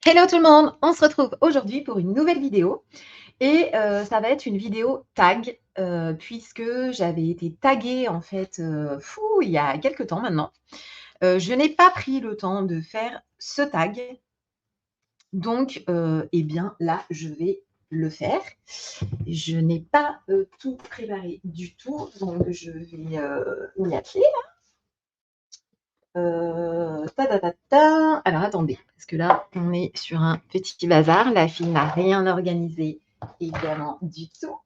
Hello tout le monde, on se retrouve aujourd'hui pour une nouvelle vidéo et ça va être une vidéo tag, puisque j'avais été taguée en fait, il y a quelque temps maintenant. Je n'ai pas pris le temps de faire ce tag, donc et bien là, je vais le faire. Je n'ai pas, tout préparé du tout, donc je vais, m'y atteler. Ta ta ta ta. Alors attendez, parce que là, on est sur un petit bazar. La fille n'a rien organisé, évidemment, du tout.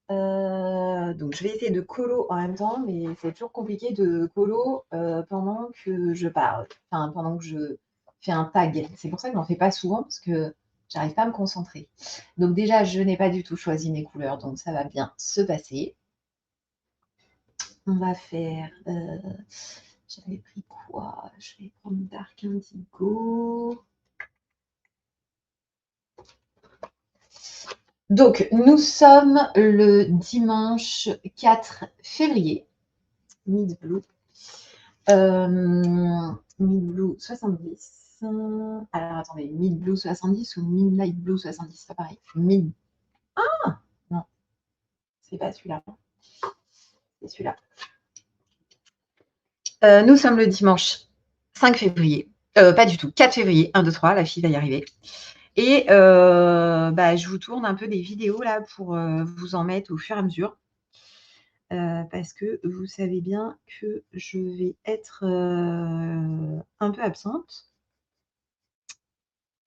Donc je vais essayer de colo en même temps, mais c'est toujours compliqué de colo pendant que je parle, enfin pendant que je fais un tag. C'est pour ça que je n'en fais pas souvent, parce que j'arrive pas à me concentrer. Donc déjà, je n'ai pas du tout choisi mes couleurs, donc ça va bien se passer. On va faire. J'avais pris quoi? Je vais prendre Dark Indigo. Donc, nous sommes le dimanche 4 février. Mid Blue. Mid Blue 70. Alors, attendez, Mid Blue 70 ou Midnight Blue 70, c'est pas pareil. Mid. Ah non, c'est pas celui-là. C'est celui-là. Nous sommes le dimanche 5 février. Pas du tout, 4 février. 1, 2, 3, la fille va y arriver. Et je vous tourne un peu des vidéos là pour vous en mettre au fur et à mesure. Parce que vous savez bien que je vais être un peu absente.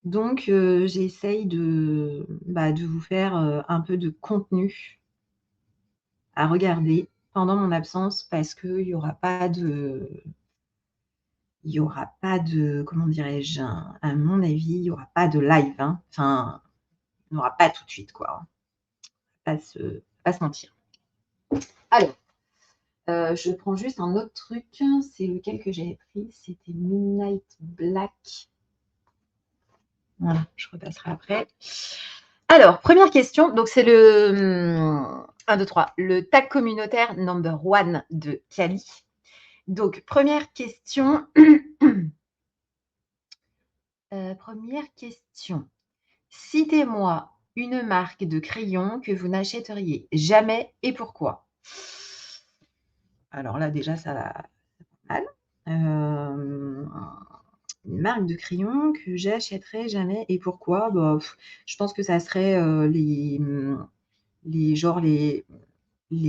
Donc j'essaye de vous faire un peu de contenu à regarder pendant mon absence parce qu'il n'y aura pas de. Il n'y aura pas de, comment dirais-je, à mon avis, il n'y aura pas de live. Hein. Enfin, il n'y aura pas tout de suite, quoi. Pas se mentir. Alors, je prends juste un autre truc. C'est lequel que j'avais pris? C'était Midnight Black. Voilà, je repasserai après. Alors, première question. Donc, c'est le 1, 2, 3. Le tag communautaire number 1 de Cali. Donc, première question. Première question. Citez-moi une marque de crayon que vous n'achèteriez jamais et pourquoi. Alors là, déjà, ça va mal. Une marque de crayon que j'achèterais jamais et pourquoi? Je pense que ça serait les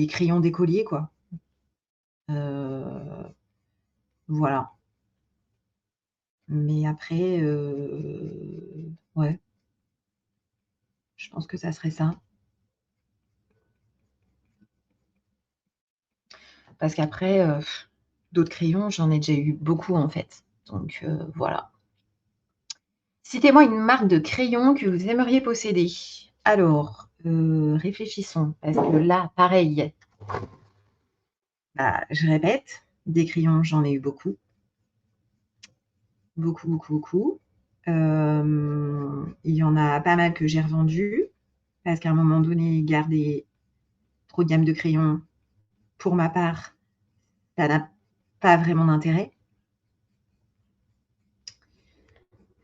crayons d'écolier, quoi. Voilà. Mais après, ouais, je pense que ça serait ça. Parce qu'après, d'autres crayons, j'en ai déjà eu beaucoup en fait. Donc voilà. Citez-moi une marque de crayon que vous aimeriez posséder. Alors, réfléchissons, parce que là, pareil, je répète, des crayons, j'en ai eu beaucoup. Beaucoup, beaucoup, beaucoup. Il y en a pas mal que j'ai revendus, parce qu'à un moment donné, garder trop de gamme de crayons, pour ma part, ça n'a pas vraiment d'intérêt.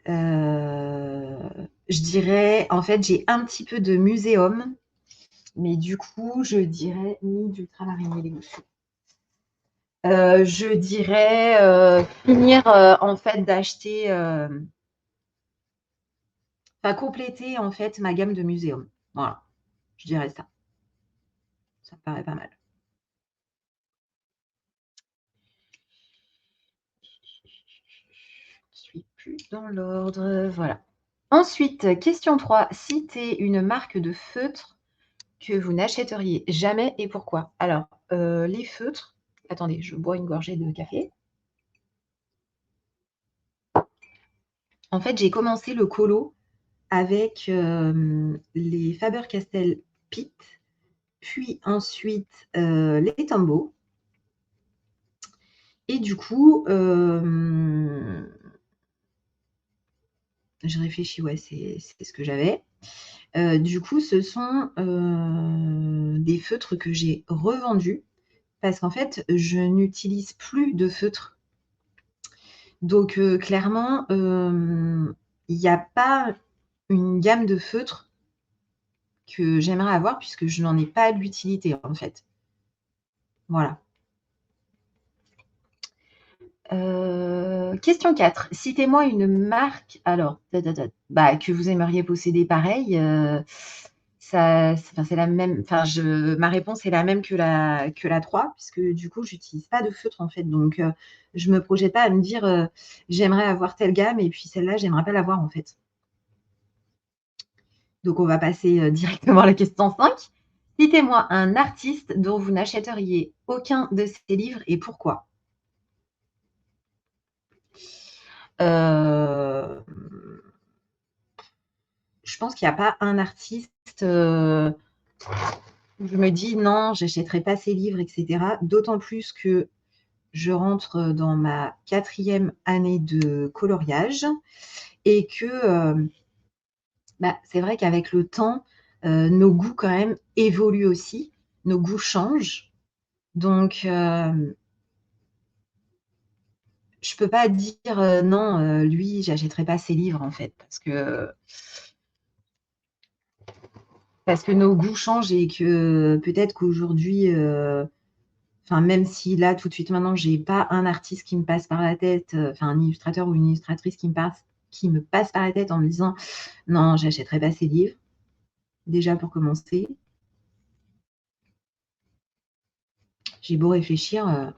Je dirais, en fait, j'ai un petit peu de muséum, mais du coup, je dirais ni d'ultramarine les dessus. Je dirais finir en fait d'acheter, compléter en fait ma gamme de muséum. Voilà, je dirais ça. Ça me paraît pas mal. Je suis plus dans l'ordre. Voilà. Ensuite, question 3. Citez une marque de feutre que vous n'achèteriez jamais et pourquoi. Alors, les feutres. Attendez, je bois une gorgée de café. En fait, j'ai commencé le colo avec les Faber-Castell Pitt, puis ensuite les Tombow. Et du coup, je réfléchis, ouais, c'est ce que j'avais. Du coup, ce sont des feutres que j'ai revendus parce qu'en fait, je n'utilise plus de feutre. Donc clairement, il y a pas une gamme de feutres que j'aimerais avoir puisque je n'en ai pas l'utilité, en fait. Voilà. Question 4. Citez-moi une marque alors bah, que vous aimeriez posséder pareil, ça enfin, c'est la même enfin je ma réponse est la même que la 3 puisque du coup, j'utilise pas de feutre, en fait, donc je me projette pas à me dire, «J'aimerais avoir telle gamme et puis celle-là, j'aimerais pas l'avoir», en fait. Donc on va passer, directement à la question 5. Citez-moi un artiste dont vous n'achèteriez aucun de ses livres et pourquoi? Hem, je pense qu'il y a pas un artiste, où je me dis: «Non, j'achèterai pas ses livres» et cetera. D'autant plus que je rentre dans ma 4e année de coloriage et que, bah, c'est vrai qu'avec le temps, nos goûts quand même évoluent aussi, nos goûts changent. Donc, je peux pas dire, non, lui, j'achèterai pas ses livres, en fait, parce que nos goûts changent et que peut-être qu'aujourd'hui, enfin, même si là, tout de suite, maintenant, j'ai pas un artiste qui me passe par la tête, enfin, un illustrateur ou une illustratrice qui me passe par la tête en me disant: «Non, j'achèterai pas ses livres», déjà pour commencer. J'ai beau réfléchir,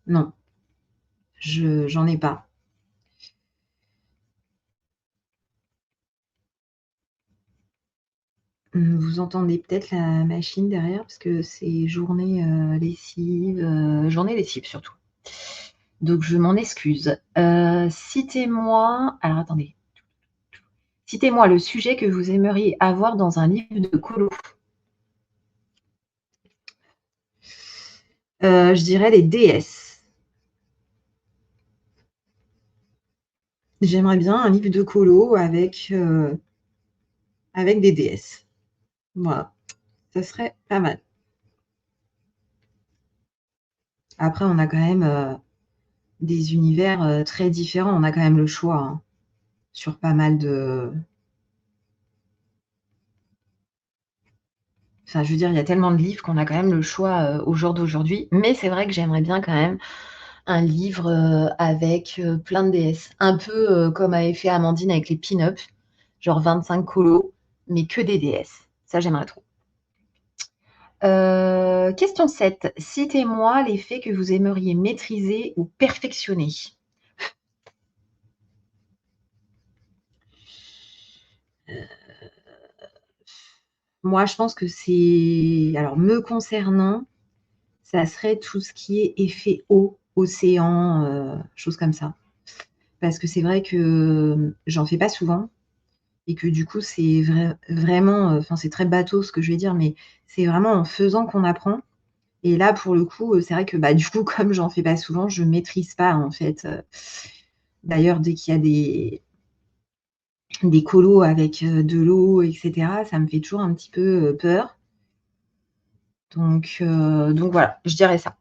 non, j'en ai pas. Vous entendez peut-être la machine derrière parce que c'est journée, lessive, journée lessive surtout. Donc je m'en excuse. Citez-moi alors attendez. Citez-moi le sujet que vous aimeriez avoir dans un livre de colo. Je dirais les déesses. J'aimerais bien un livre de colo avec des déesses. Voilà, ça serait pas mal. Après on a quand même, des univers, très différents. On a quand même le choix, hein, sur pas mal de enfin je veux dire, il y a tellement de livres qu'on a quand même le choix, au jour d'aujourd'hui. Mais c'est vrai que j'aimerais bien quand même un livre, avec, plein de déesses. Un peu, comme avait fait Amandine avec les pin-up, genre 25 colos, mais que des déesses. Ça, j'aimerais trop. Question 7. Citez-moi les faits que vous aimeriez maîtriser ou perfectionner. Moi, je pense que c'est alors me concernant, ça serait tout ce qui est effet eau, océan, choses comme ça. Parce que c'est vrai que, j'en fais pas souvent et que du coup, c'est vraiment, enfin, c'est très bateau ce que je vais dire, mais c'est vraiment en faisant qu'on apprend et là, pour le coup, c'est vrai que, bah, du coup, comme j'en fais pas souvent, je maîtrise pas, en fait, d'ailleurs, dès qu'il y a des colos avec, de l'eau et cetera, ça me fait toujours un petit peu, peur. Donc voilà, je dirais ça.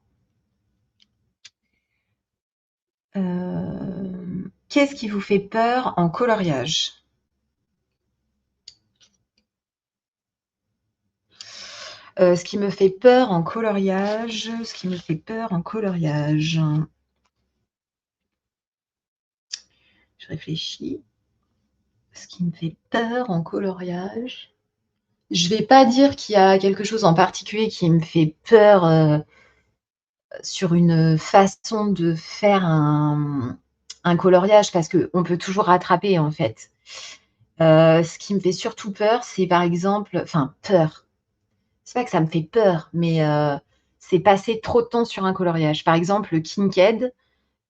Qu'est-ce qui vous fait peur en coloriage? Ce qui me fait peur en coloriage, je réfléchis. Ce qui me fait peur en coloriage, je vais pas dire qu'il y a quelque chose en particulier qui me fait peur, sur une façon de faire un coloriage parce qu'on peut toujours rattraper, en fait. Ce qui me fait surtout peur, c'est par exemple enfin peur, c'est pas que ça me fait peur, mais c'est passer trop de temps sur un coloriage. Par exemple, le Kinked,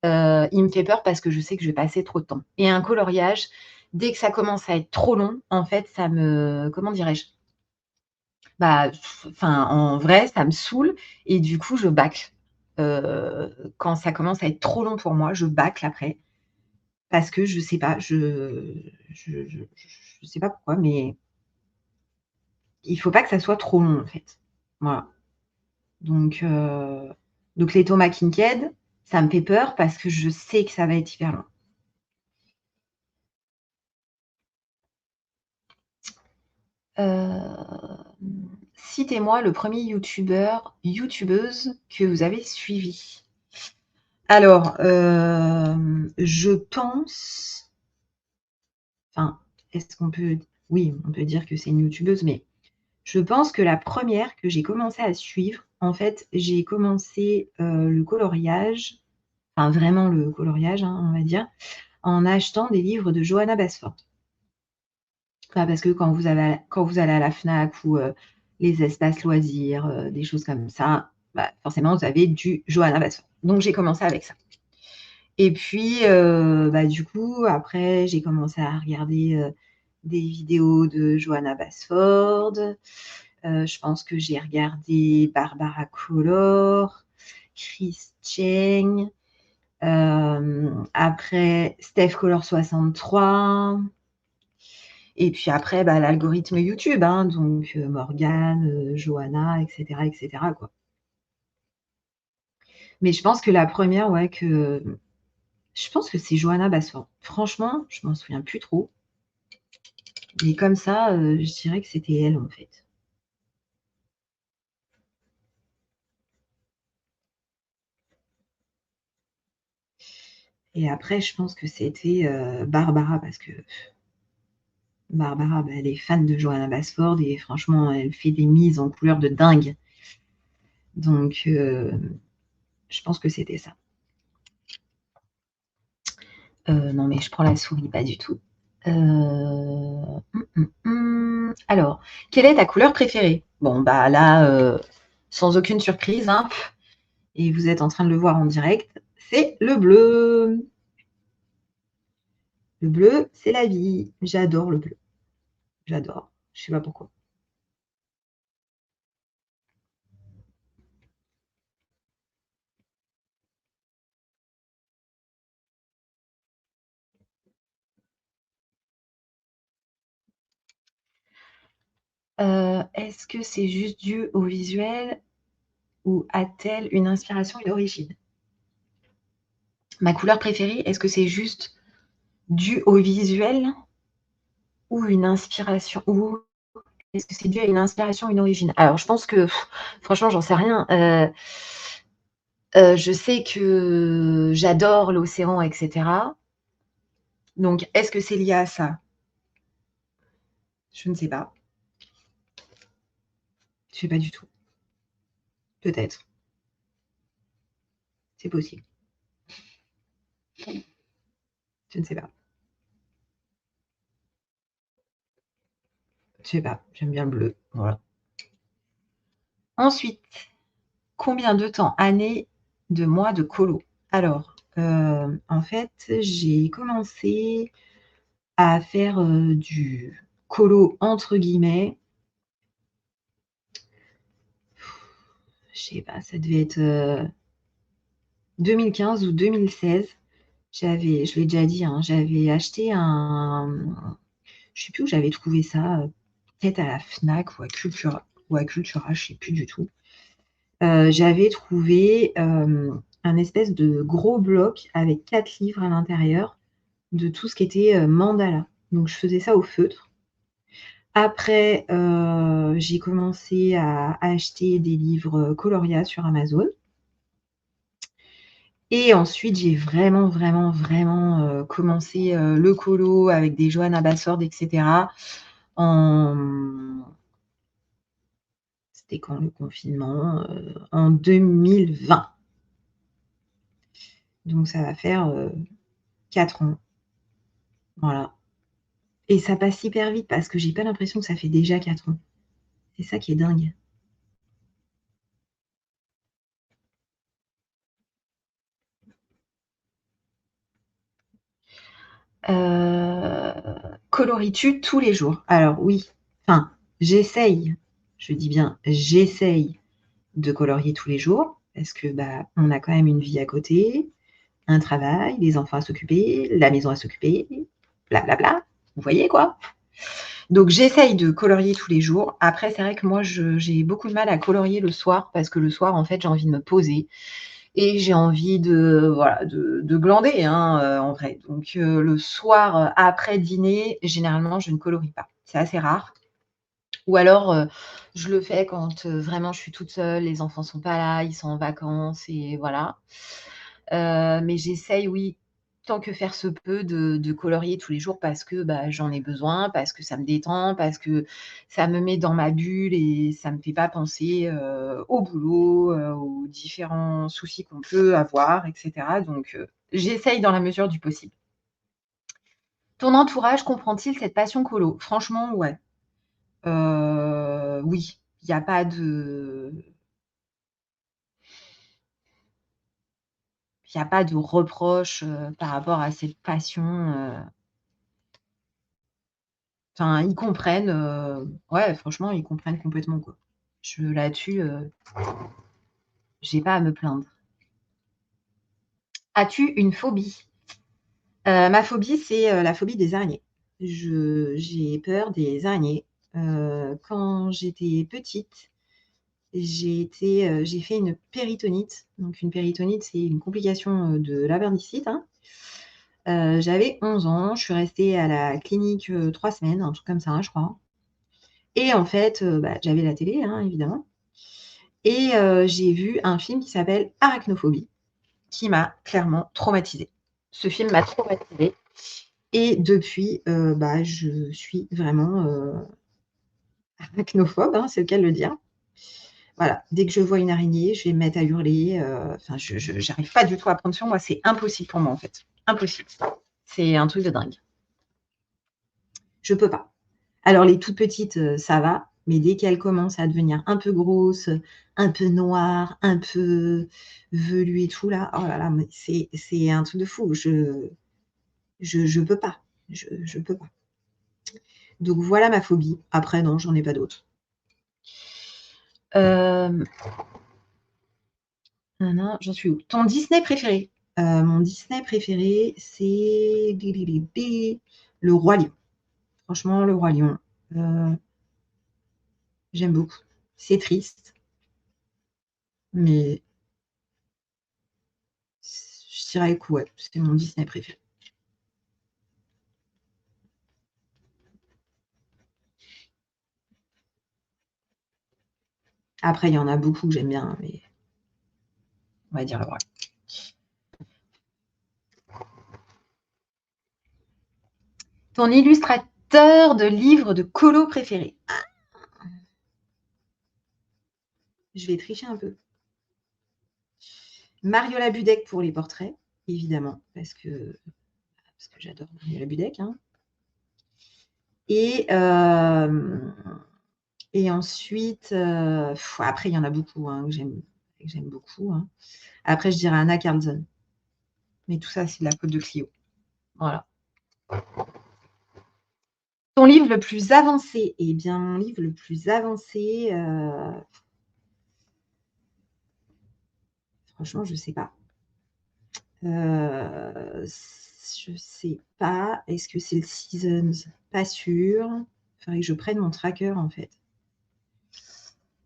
il me fait peur parce que je sais que je vais passer trop de temps et un coloriage, dès que ça commence à être trop long, en fait, ça me comment dirais-je? Bah, enfin, en vrai, ça me saoule et du coup, je bâcle. Quand ça commence à être trop long pour moi, je bâcle après parce que je sais pas, je sais pas pourquoi, mais il faut pas que ça soit trop long, en fait. Voilà. Donc donc les Thomas Kinkade. Ça me fait peur parce que je sais que ça va être hyper long. Citez-moi le premier youtubeur, youtubeuse que vous avez suivi. Alors, je pense enfin, est-ce qu'on peut oui, on peut dire que c'est une youtubeuse, mais je pense que la première que j'ai commencé à suivre, en fait, j'ai commencé, le coloriage, enfin vraiment le coloriage, hein, on va dire, en achetant des livres de Johanna Basford. Bah, parce que quand vous allez à la Fnac ou, les espaces loisirs, des choses comme ça, bah, forcément vous avez du Johanna Basford. Donc j'ai commencé avec ça. Et puis, bah, du coup, après j'ai commencé à regarder, des vidéos de Johanna Basford. Je pense que j'ai regardé Barbara Collor, Chris Cheng, après Steph Color 63. Et puis après, bah, l'algorithme YouTube, hein, donc Morgane, Johanna, et cetera, quoi. Mais je pense que la première, ouais, je pense que c'est Johanna Basford. Franchement, je m'en souviens plus trop. Mais comme ça, je dirais que c'était elle, en fait. Et après, je pense que c'était, Barbara parce que Barbara, bah, elle est fan de Johanna Basford et franchement, elle fait des mises en couleur de dingue. Donc je pense que c'était ça. Non, mais je prends la souris, pas du tout. Alors, quelle est ta couleur préférée? Bon, bah là, sans aucune surprise, hein, et vous êtes en train de le voir en direct, c'est le bleu. Le bleu, c'est la vie. J'adore le bleu. J'adore. Je sais pas pourquoi. Est-ce que c'est juste dû au visuel ou a-t-elle une inspiration, une origine? Ma couleur préférée, est-ce que c'est juste dû au visuel ou une inspiration ou est-ce que c'est dû à une inspiration, une origine? Alors je pense que franchement, j'en sais rien. Je sais que j'adore l'océan et cetera. Donc est-ce que c'est lié à ça? Je ne sais pas. Je sais pas du tout. Peut-être. C'est possible. Je ne sais pas. Je sais pas. J'aime bien le bleu. Voilà. Ensuite, combien de temps, années, de mois de colo? Alors, en fait, j'ai commencé à faire, du colo entre guillemets. Je sais pas, ça devait être, 2015 ou 2016. Je l'ai déjà dit, hein, j'avais acheté je sais plus où j'avais trouvé ça, peut-être à la Fnac ou à Cultura, je sais plus du tout. J'avais trouvé, un espèce de gros bloc avec 4 livres à l'intérieur de tout ce qui était, mandala. Donc je faisais ça au feutre. Après, j'ai commencé à acheter des livres, Coloria sur Amazon et ensuite j'ai vraiment, vraiment, vraiment, commencé, le colo avec des Johanna Basford et cetera en c'était quand le confinement? En 2020. Donc ça va faire, 4 ans, voilà et ça passe hyper vite parce que j'ai pas l'impression que ça fait déjà 4 ans. C'est ça qui est dingue. Heu, colories-tu tous les jours? Alors oui, enfin, j'essaye, je dis bien j'essaye de colorier tous les jours parce que, bah, on a quand même une vie à côté, un travail, des enfants à s'occuper, la maison à s'occuper, bla bla bla. Vous voyez quoi? Donc j'essaye de colorier tous les jours. Après, c'est vrai que moi j'ai beaucoup de mal à colorier le soir parce que le soir, en fait, j'ai envie de me poser et j'ai envie de voilà, de glander, hein, en vrai. Donc le soir, après dîner, généralement, je ne colorie pas. C'est assez rare. Ou alors, je le fais quand, vraiment je suis toute seule, les enfants sont pas là, ils sont en vacances et voilà. Mais j'essaye, oui, tant que faire se peut, de colorier tous les jours parce que, bah, j'en ai besoin, parce que ça me détend, parce que ça me met dans ma bulle et ça me fait pas penser, au boulot, aux différents soucis qu'on peut avoir et cetera. Donc j'essaye dans la mesure du possible. Ton entourage comprend-il cette passion colo? Franchement, ouais. Oui, il y a pas de reproche, par rapport à cette passion, enfin, ils comprennent, ouais, franchement, ils comprennent complètement, quoi. Là-dessus, j'ai pas à me plaindre. As-tu une phobie? Ma phobie, c'est, la phobie des araignées. J'ai peur des araignées. Quand j'étais petite, j'ai fait une péritonite. Donc une péritonite, c'est une complication, de l'appendicite, hein. J'avais 11 ans, je suis restée à la clinique, 3 semaines, un truc comme ça, je crois. Et en fait, bah, j'avais la télé, hein, évidemment, et j'ai vu un film qui s'appelle Arachnophobie, qui m'a clairement traumatisée. Ce film m'a traumatisée et depuis, bah, je suis vraiment, arachnophobe, hein, c'est le cas de le dire. Voilà, dès que je vois une araignée, je vais me mettre à hurler, enfin je j'arrive pas du tout à prendre sur moi, c'est impossible pour moi, en fait. Impossible. C'est un truc de dingue. Je peux pas. Alors les toutes petites, ça va, mais dès qu'elles commencent à devenir un peu grosses, un peu noires, un peu velues et tout là, oh là là, mais c'est un truc de fou. Je peux pas, je peux pas. Donc voilà ma phobie. Après non, j'en ai pas d'autres. Hem, nin j'en suis où? Ton Disney préféré? Mon Disney préféré, c'est Le Roi Lion. Franchement, Le Roi Lion, heu, j'aime beaucoup. C'est triste, mais je dirais que ouais, c'est mon Disney préféré. Après, il y en a beaucoup que j'aime bien, mais on va dire le Roi. Ton illustrateur de livres de colo préféré? Je vais tricher un peu. Mariola Budek pour les portraits, évidemment, parce que j'adore Mariola Budek, hein. Et ensuite, après il y en a beaucoup, hein, que j'aime beaucoup, hein. Après je dirais Anna Karlsson, mais tout ça, c'est de la faute de Clio. Voilà. Ton livre le plus avancé? Eh bien, mon livre le plus avancé, franchement, je sais pas. Je sais pas. Est-ce que c'est le Seasons? Pas sûr. Faudrait que je prenne mon tracker, en fait.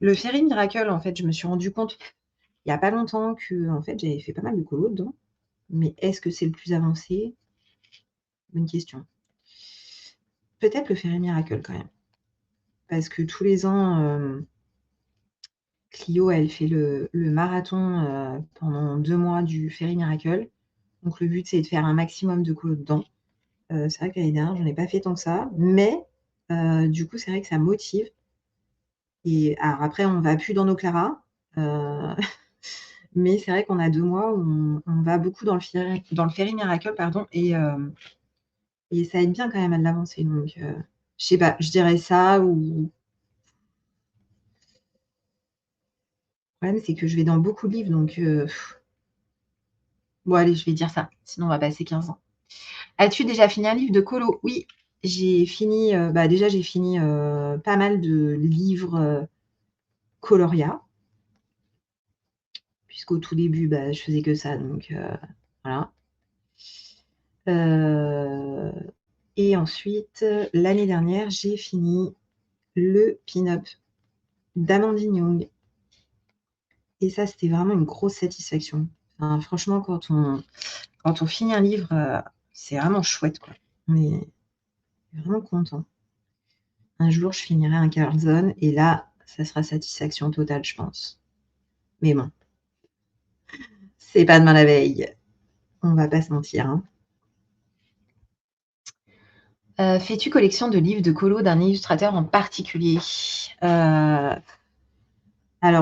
Le Fairy Miracle, en fait, je me suis rendu compte il y a pas longtemps que, en fait, j'avais fait pas mal de colo dedans. Mais est-ce que c'est le plus avancé? Bonne question. Peut-être le Fairy Miracle quand même. Parce que tous les ans, Clio, elle fait le marathon, pendant 2 mois du Fairy Miracle. Donc le but, c'est de faire un maximum de colo dedans. C'est vrai que l'année dernière, j'en ai pas fait tant que ça, mais du coup, c'est vrai que ça motive et alors après, on va plus dans nos claras, mais c'est vrai qu'on a 2 mois où on va beaucoup dans le Fairy Miracle, pardon, et ça aide bien quand même à de l'avancer donc je sais pas, je dirais ça ou le problème, c'est que je vais dans beaucoup de livres donc bon allez, je vais dire ça, sinon on va passer 15 ans. As-tu déjà fini un livre de colo? Oui, j'ai fini, bah, déjà j'ai fini, pas mal de livres, Coloria, puisqu'au tout début, bah, je faisais que ça donc voilà. Heu et ensuite, l'année dernière, j'ai fini le pin-up d'Amandine Young et ça, c'était vraiment une grosse satisfaction. Enfin, franchement, quand on finit un livre, c'est vraiment chouette, quoi. On est vraiment content. Un jour, je finirai un Carlton et là, ça sera satisfaction totale, je pense. Mais bon, c'est pas demain la veille, on va pas se mentir, hein. Fais-tu collection de livres de colo d'un illustrateur en particulier? Alors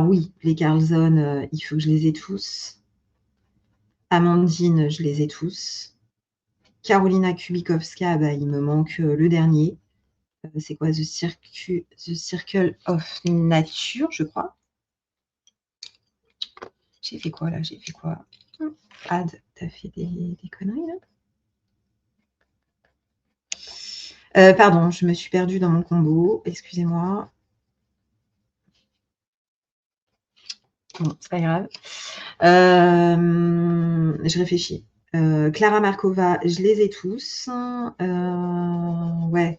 oui, les Carlton, il faut que je les ai tous. Amandine, je les ai tous. Karolina Kubikowska, bah, il me manque, le dernier. C'est quoi? The Circle of Nature, je crois. J'ai fait quoi là? J'ai fait quoi? Ad, t'as fait des conneries là? Pardon, je me suis perdue dans mon combo, excusez-moi. Bon, c'est pas grave. Je réfléchis. Clara Markova, je les ai tous. Ouais.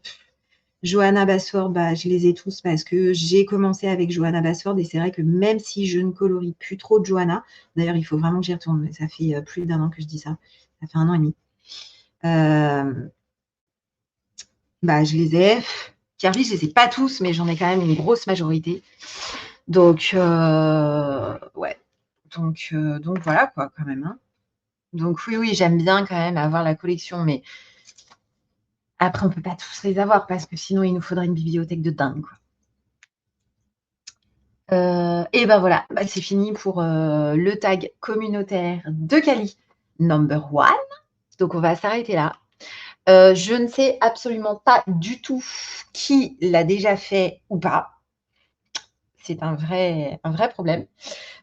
Johanna Basford, bah, je les ai tous parce que j'ai commencé avec Johanna Basford et c'est vrai que même si je ne colorie plus trop de Johanna, d'ailleurs, il faut vraiment que j'y retourne, mais ça fait plus d'un an que je dis ça. Ça fait 1 an et demi. Bah, je les ai. Carly, je les ai pas tous, mais j'en ai quand même une grosse majorité. Donc, ouais. Donc voilà, quoi, quand même, hein. Donc oui, j'aime bien quand même avoir la collection, mais après, on peut pas tous les avoir parce que sinon, il nous faudrait une bibliothèque de dingue, quoi. Et ben voilà, bah, c'est fini pour le tag communautaire de Cali number one. Donc on va s'arrêter là. Je ne sais absolument pas du tout qui l'a déjà fait ou pas. C'est un vrai problème.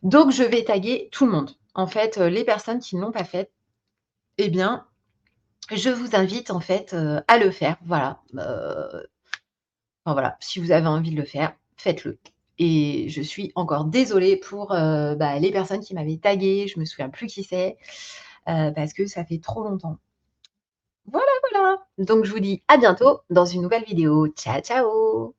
Donc je vais taguer tout le monde. En fait, les personnes qui ne l'ont pas faite, eh bien, je vous invite en fait, à le faire. Voilà, enfin voilà, si vous avez envie de le faire, faites-le. Et je suis encore désolée pour, bah, les personnes qui m'avaient taguée, je me souviens plus qui c'est, parce que ça fait trop longtemps. Voilà, voilà. Donc je vous dis à bientôt dans une nouvelle vidéo. Ciao, ciao!